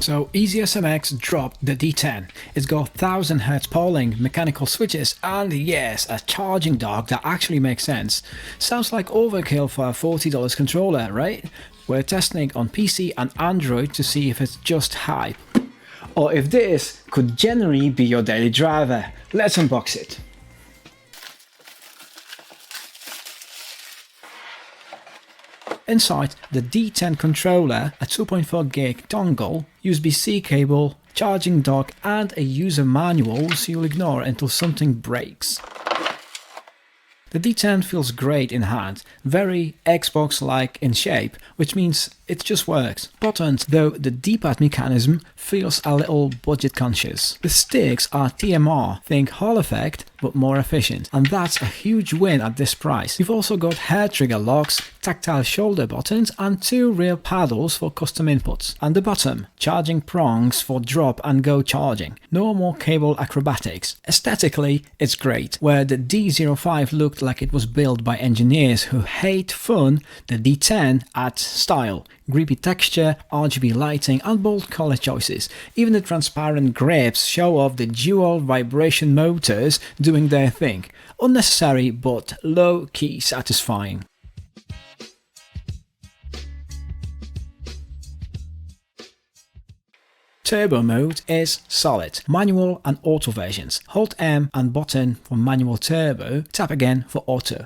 So EasySMX dropped the D10. It's got 1000Hz polling, mechanical switches, and yes, a charging dock that actually makes sense. Sounds like overkill for a $40 controller, right? We're testing it on PC and Android to see if it's just hype, or if this could generally be your daily driver. Let's unbox it. Inside the D10 controller, a 2.4 gig dongle, USB-C cable, charging dock and a user manual, so you'll ignore until something breaks. The D10 feels great in hand, very Xbox-like in shape, which means it just works. Buttons, though the D-pad mechanism feels a little budget conscious. The sticks are TMR, think Hall effect, but more efficient, and that's a huge win at this price. You've also got hair trigger locks, tactile shoulder buttons and 2 rear paddles for custom inputs. And the bottom, charging prongs for drop and go charging. No more cable acrobatics. Aesthetically, it's great. Where the D05 looked like it was built by engineers who hate fun, the D10 adds style. Grippy texture, RGB lighting and bold color choices. Even the transparent grips show off the dual vibration motors doing their thing. Unnecessary but low-key satisfying. Turbo mode is solid. Manual and auto versions. Hold M and button for manual turbo, tap again for auto.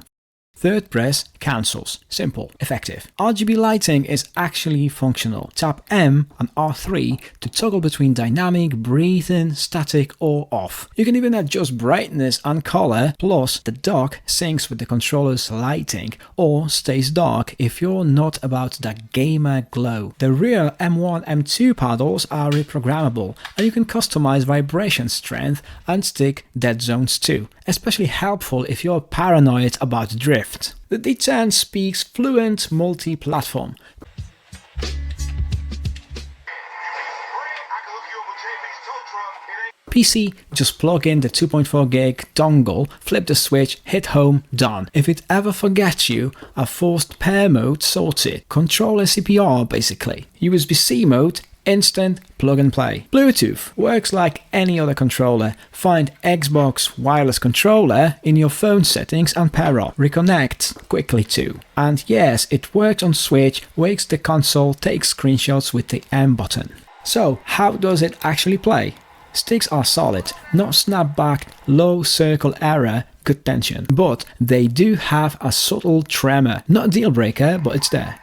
Third press cancels. Simple, effective. RGB lighting is actually functional. Tap M and R3 to toggle between dynamic, breathing, static or off. You can even adjust brightness and color, plus the dock syncs with the controller's lighting or stays dark if you're not about that gamer glow. The rear M1, M2 paddles are reprogrammable and you can customize vibration strength and stick dead zones too. Especially helpful if you're paranoid about drift. The D10 speaks fluent multi-platform. PC, just plug in the 2.4 gig dongle, flip the switch, hit home, done. If it ever forgets you, a forced pair mode sorts it. Controller CPR basically. USB-C mode, instant plug and play. Bluetooth works like any other controller. Find Xbox wireless controller in your phone settings and pair up. Reconnect quickly too. And yes, it works on Switch, wakes the console, takes screenshots with the M button. So how does it actually play? Sticks are solid, not snapback, low circle error, good tension. But they do have a subtle tremor. Not a deal breaker, but it's there.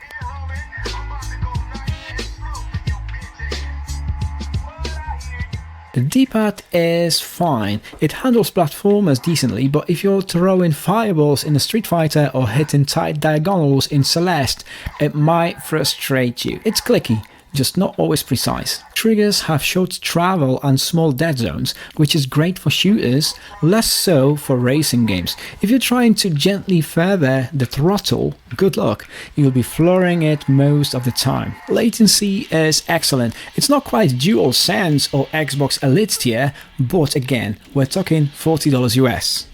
The D-pad is fine. It handles platformers decently, but if you're throwing fireballs in a Street Fighter or hitting tight diagonals in Celeste, it might frustrate you. It's clicky, just not always precise. Triggers have short travel and small dead zones, which is great for shooters, less so for racing games. If you're trying to gently feather the throttle, good luck, you'll be flooring it most of the time. Latency is excellent. It's not quite DualSense or Xbox Elite tier, but again, we're talking $40 US.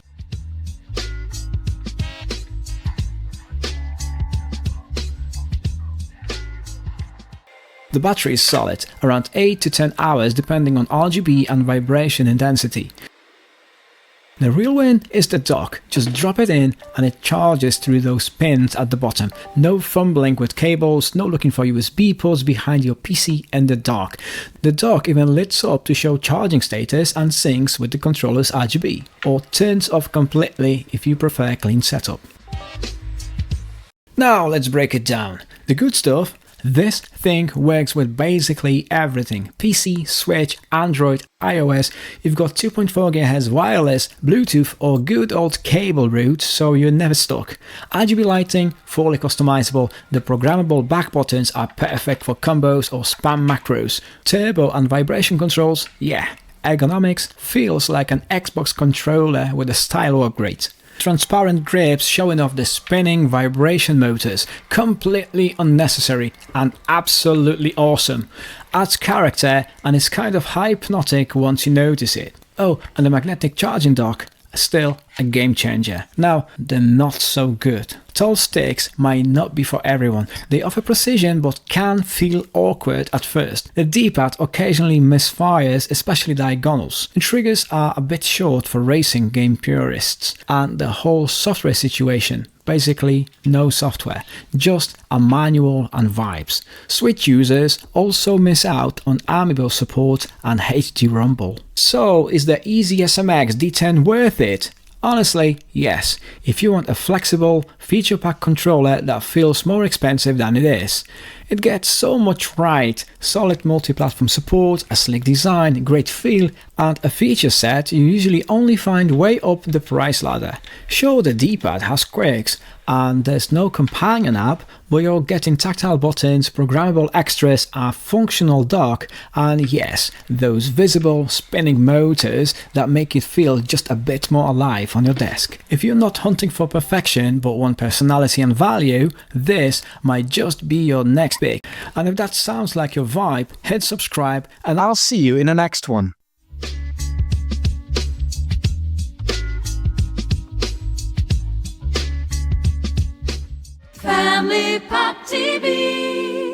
The battery is solid, around 8 to 10 hours depending on RGB and vibration intensity. The real win is the dock. Just drop it in and it charges through those pins at the bottom. No fumbling with cables, no looking for USB ports behind your PC and the dock. The dock even lights up to show charging status and syncs with the controller's RGB, or turns off completely if you prefer a clean setup. Now let's break it down. The good stuff. This thing works with basically everything. PC, Switch, Android, iOS. You've got 2.4 GHz wireless, Bluetooth or good old cable route, so you're never stuck. RGB lighting, fully customizable. The programmable back buttons are perfect for combos or spam macros. Turbo and vibration controls, yeah. Ergonomics feels like an Xbox controller with a style upgrade. Transparent grips showing off the spinning vibration motors, completely unnecessary and absolutely awesome. Adds character and is kind of hypnotic once you notice it. Oh, and the magnetic charging dock, still a game changer. Now, they're not so good. Tall sticks might not be for everyone. They offer precision but can feel awkward at first. The D-pad occasionally misfires, especially diagonals. The triggers are a bit short for racing game purists. And the whole software situation. Basically, no software, just a manual and vibes. Switch users also miss out on Amiibo support and HD Rumble. So, is the EasySMX D10 worth it? Honestly, yes, if you want a flexible, feature-packed controller that feels more expensive than it is. It gets so much right: solid multi-platform support, a sleek design, great feel, and a feature set you usually only find way up the price ladder. Sure, the D-pad has quirks, and there's no companion app, but you're getting tactile buttons, programmable extras, a functional dock, and yes, those visible spinning motors that make it feel just a bit more alive on your desk. If you're not hunting for perfection but want personality and value, this might just be your next pick. And if that sounds like your vibe, hit subscribe and I'll see you in the next one. Family Pop TV.